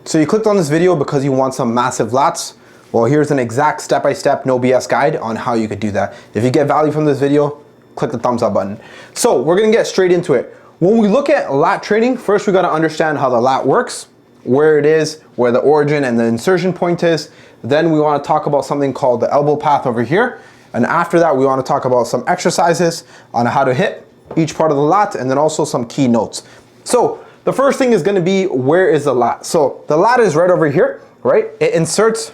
So you clicked on this video because you want some massive lats. Well, here's an exact step-by-step, no BS guide on how you could do that. If you get value from this video, click the thumbs up button. So we're gonna get straight into it. When we look at lat training, first we gotta understand how the lat works, where it is, where the origin and the insertion point is. Then we wanna talk about something called the elbow path over here. And after that, we wanna talk about some exercises on how to hit each part of the lat, and then also some key notes. So the first thing is gonna be, where is the lat? So the lat is right over here, right? It inserts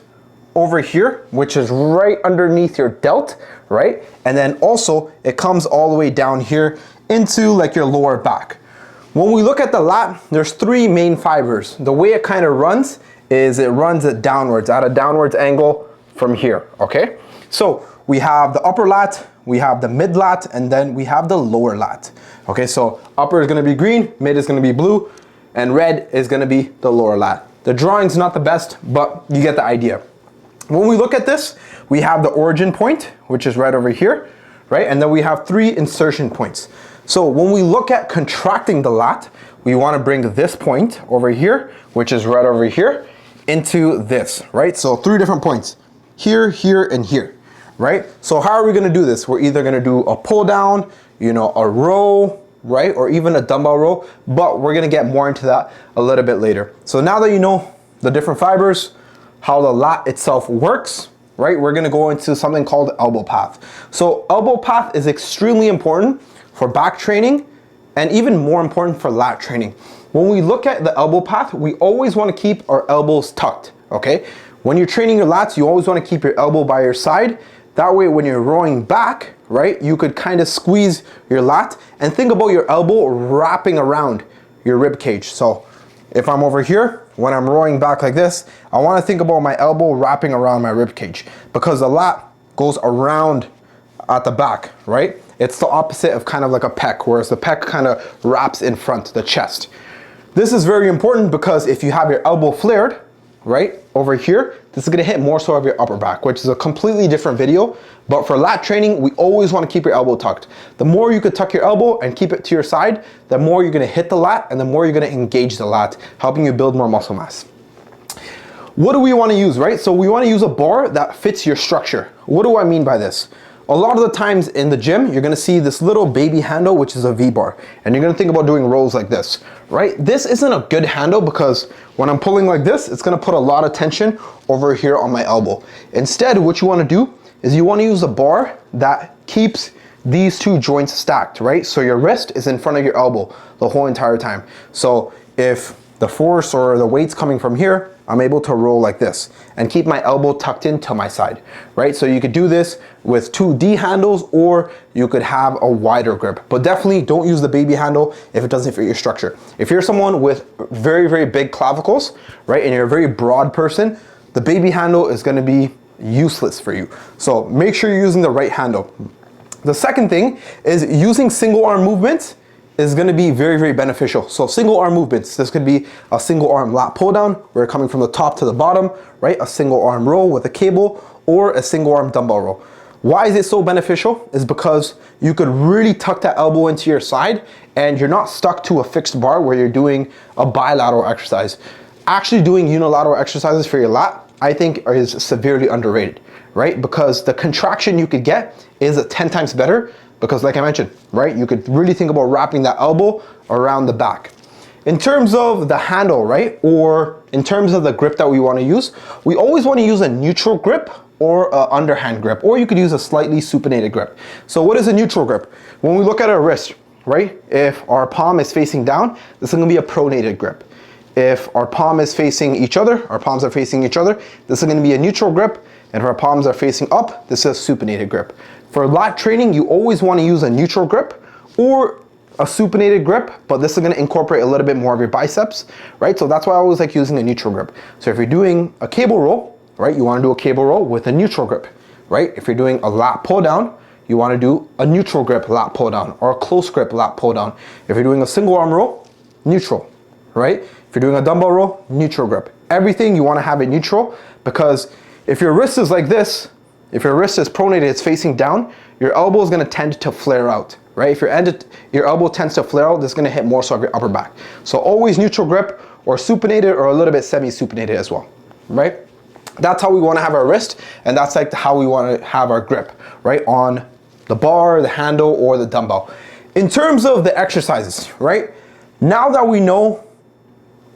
over here, which is right underneath your delt, right? And then also it comes all the way down here into like your lower back. When we look at the lat, there's three main fibers. The way it kind of runs is it runs it downwards, at a downwards angle from here, okay? So we have the upper lat, we have the mid lat, and then we have the lower lat. Okay, so upper is gonna be green, mid is gonna be blue, and red is gonna be the lower lat. The drawing's not the best, but you get the idea. When we look at this, we have the origin point, which is right over here, right? And then we have three insertion points. So when we look at contracting the lat, we wanna bring this point over here, which is right over here, into this, right? So three different points, here, here, and here, right? So how are we gonna do this? We're either gonna do a pull down, a row, right? Or even a dumbbell row, but we're gonna get more into that a little bit later. So now that you know the different fibers, how the lat itself works, right? We're gonna go into something called elbow path. So elbow path is extremely important for back training and even more important for lat training. When we look at the elbow path, we always wanna keep our elbows tucked, okay? When you're training your lats, you always wanna keep your elbow by your side. That way, when you're rowing back, right, you could kind of squeeze your lat and think about your elbow wrapping around your rib cage. So if I'm over here, when I'm rowing back like this, I wanna think about my elbow wrapping around my rib cage because the lat goes around at the back, right? It's the opposite of kind of like a pec, whereas the pec kind of wraps in front, the chest. This is very important because if you have your elbow flared, right, over here, this is gonna hit more so of your upper back, which is a completely different video. But for lat training, we always wanna keep your elbow tucked. The more you could tuck your elbow and keep it to your side, the more you're gonna hit the lat and the more you're gonna engage the lat, helping you build more muscle mass. What do we wanna use, right? So we wanna use a bar that fits your structure. What do I mean by this? A lot of the times in the gym, you're gonna see this little baby handle, which is a V-bar, and you're gonna think about doing rows like this, right? This isn't a good handle because when I'm pulling like this, it's gonna put a lot of tension over here on my elbow. Instead, what you wanna do is you wanna use a bar that keeps these two joints stacked, right? So your wrist is in front of your elbow the whole entire time. So if the force or the weight's coming from here, I'm able to roll like this and keep my elbow tucked into my side, right? So you could do this with 2D handles or you could have a wider grip, but definitely don't use the baby handle if it doesn't fit your structure. If you're someone with very, very big clavicles, right, and you're a very broad person, the baby handle is gonna be useless for you. So make sure you're using the right handle. The second thing is using single arm movements is gonna be very, very beneficial. So single arm movements, this could be a single arm lat pull down, where you're coming from the top to the bottom, right? A single arm row with a cable, or a single arm dumbbell row. Why is it so beneficial? Is because you could really tuck that elbow into your side and you're not stuck to a fixed bar where you're doing a bilateral exercise. Actually doing unilateral exercises for your lat, I think is severely underrated, right? Because the contraction you could get is 10 times better. Because like I mentioned, right, you could really think about wrapping that elbow around the back. In terms of the handle, right, or in terms of the grip that we wanna use, we always wanna use a neutral grip or an underhand grip, or you could use a slightly supinated grip. So what is a neutral grip? When we look at our wrist, right, if our palm is facing down, this is gonna be a pronated grip. If our palm is facing each other, our palms are facing each other, this is gonna be a neutral grip, and if our palms are facing up, this is a supinated grip. For lat training, you always want to use a neutral grip or a supinated grip, but this is going to incorporate a little bit more of your biceps, right? So that's why I always like using a neutral grip. So if you're doing a cable roll, right, you want to do a cable roll with a neutral grip, right? If you're doing a lat pull down, you want to do a neutral grip lat pull down or a close grip lat pull down. If you're doing a single arm row, neutral, right? If you're doing a dumbbell row, neutral grip. Everything you want to have it neutral, because if your wrist is like this, if your wrist is pronated, it's facing down, your elbow is gonna tend to flare out, right? If your elbow tends to flare out, this is gonna hit more so of your upper back. So always neutral grip or supinated or a little bit semi-supinated as well, right? That's how we want to have our wrist, and that's like how we want to have our grip, right? On the bar, the handle, or the dumbbell. In terms of the exercises, right? Now that we know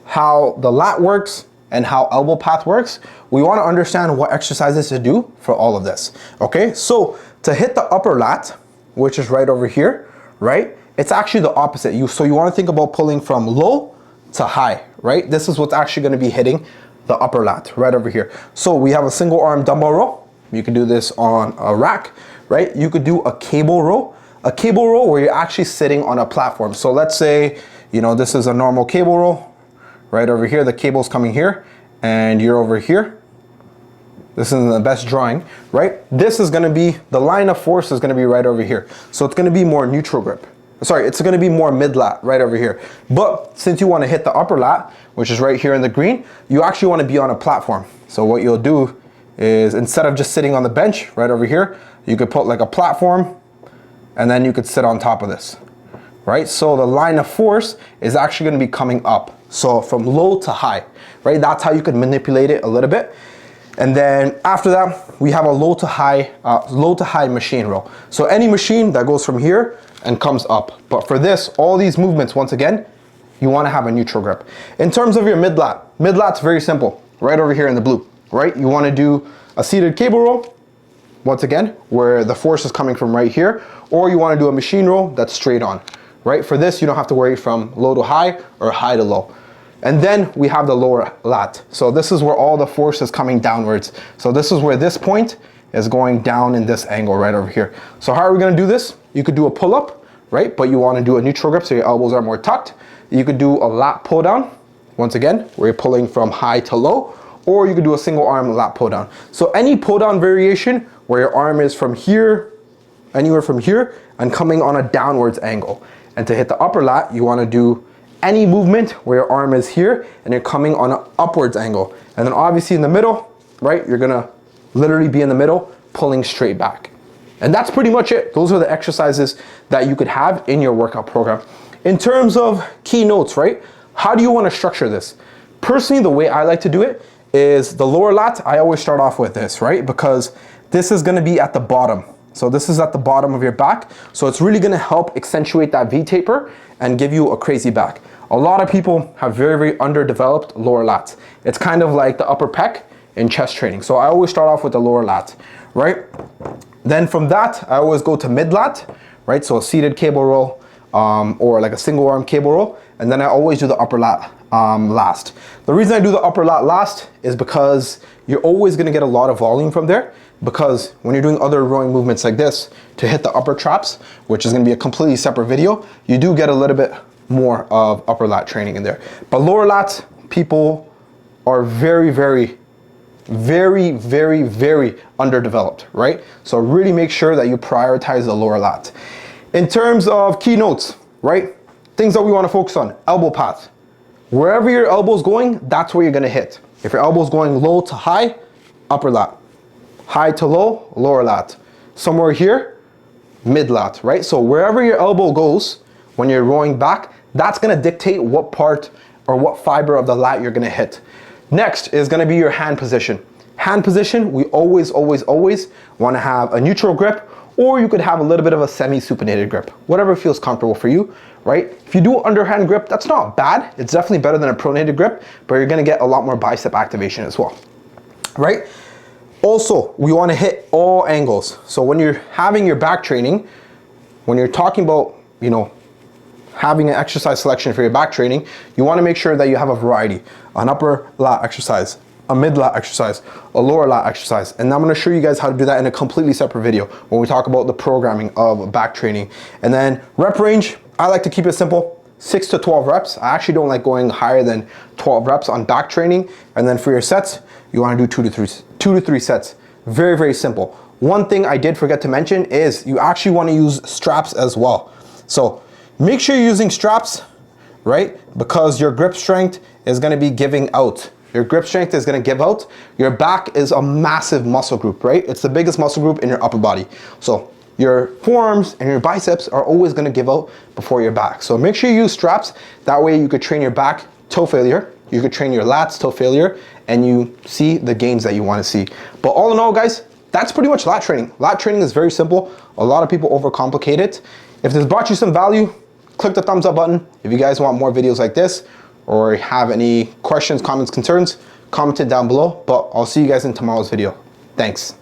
how the lat works and how elbow path works, we want to understand what exercises to do for all of this, okay? So to hit the upper lat, which is right over here, right? It's actually the opposite. So you want to think about pulling from low to high, right? This is what's actually going to be hitting the upper lat right over here. So we have a single arm dumbbell row. You can do this on a rack, right? You could do a cable row. A cable row where you're actually sitting on a platform. So let's say, you know, this is a normal cable row right over here. The cable's coming here and you're over here. This isn't the best drawing, right? This is gonna be, the line of force is gonna be right over here. So it's gonna be more neutral grip. Sorry, it's gonna be more mid lat right over here. But since you wanna hit the upper lat, which is right here in the green, you actually wanna be on a platform. So what you'll do is instead of just sitting on the bench right over here, you could put like a platform and then you could sit on top of this, right? So the line of force is actually gonna be coming up. So from low to high, right? That's how you could manipulate it a little bit. And then after that, we have a low to high machine row. So any machine that goes from here and comes up. But for this, all these movements, once again, you wanna have a neutral grip. In terms of your mid-lat's very simple, right over here in the blue, right? You wanna do a seated cable row, once again, where the force is coming from right here, or you wanna do a machine row that's straight on, right? For this, you don't have to worry from low to high or high to low. And then we have the lower lat. So this is where all the force is coming downwards. So this is where this point is going down in this angle right over here. So how are we gonna do this? You could do a pull-up, right? But you wanna do a neutral grip so your elbows are more tucked. You could do a lat pull down, once again, where you're pulling from high to low, or you could do a single arm lat pull down. So any pull down variation where your arm is from here, anywhere from here, and coming on a downwards angle. And to hit the upper lat, you wanna do any movement where your arm is here and you're coming on an upwards angle. And then obviously in the middle, right, you're gonna literally be in the middle, pulling straight back. And that's pretty much it. Those are the exercises that you could have in your workout program. In terms of keynotes, right, how do you wanna structure this? Personally, the way I like to do it is the lower lat, I always start off with this, right? Because this is gonna be at the bottom. So this is at the bottom of your back. So it's really gonna help accentuate that V-taper and give you a crazy back. A lot of people have very, very underdeveloped lower lats. It's kind of like the upper pec in chest training. So I always start off with the lower lat, right? Then from that, I always go to mid lat, right? So a seated cable roll or like a single arm cable roll. And then I always do the upper lat last. The reason I do the upper lat last is because you're always gonna get a lot of volume from there, because when you're doing other rowing movements like this, to hit the upper traps, which is gonna be a completely separate video, you do get a little bit more of upper lat training in there. But lower lats, people are very, very, very, very, very underdeveloped, right? So really make sure that you prioritize the lower lat. In terms of keynotes, right? Things that we wanna focus on, elbow path. Wherever your elbow's going, that's where you're gonna hit. If your elbow's going low to high, upper lat. High to low, lower lat. Somewhere here, mid lat, right? So wherever your elbow goes, when you're rowing back, that's gonna dictate what part or what fiber of the lat you're gonna hit. Next is gonna be your hand position. Hand position, we always wanna have a neutral grip, or you could have a little bit of a semi-supinated grip, whatever feels comfortable for you, right? If you do underhand grip, that's not bad. It's definitely better than a pronated grip, but you're gonna get a lot more bicep activation as well, right? Also, we wanna hit all angles. So when you're having your back training, when you're talking about, you know, having an exercise selection for your back training, you wanna make sure that you have a variety. An upper lat exercise, a mid lat exercise, a lower lat exercise. And I'm gonna show you guys how to do that in a completely separate video when we talk about the programming of back training. And then rep range, I like to keep it simple, 6 to 12 reps. I actually don't like going higher than 12 reps on back training. And then for your sets, you wanna do 2 to 3 sets. Very, very simple. One thing I did forget to mention is you actually wanna use straps as well. So make sure you're using straps, right? Because your grip strength is gonna be giving out. Your grip strength is gonna give out. Your back is a massive muscle group, right? It's the biggest muscle group in your upper body. So your forearms and your biceps are always gonna give out before your back. So make sure you use straps. That way you could train your back toe failure you could train your lats till failure and you see the gains that you want to see. But all in all, guys, that's pretty much lat training. Lat training is very simple. A lot of people overcomplicate it. If this brought you some value, click the thumbs up button. If you guys want more videos like this or have any questions, comments, concerns, comment it down below. But I'll see you guys in tomorrow's video. Thanks.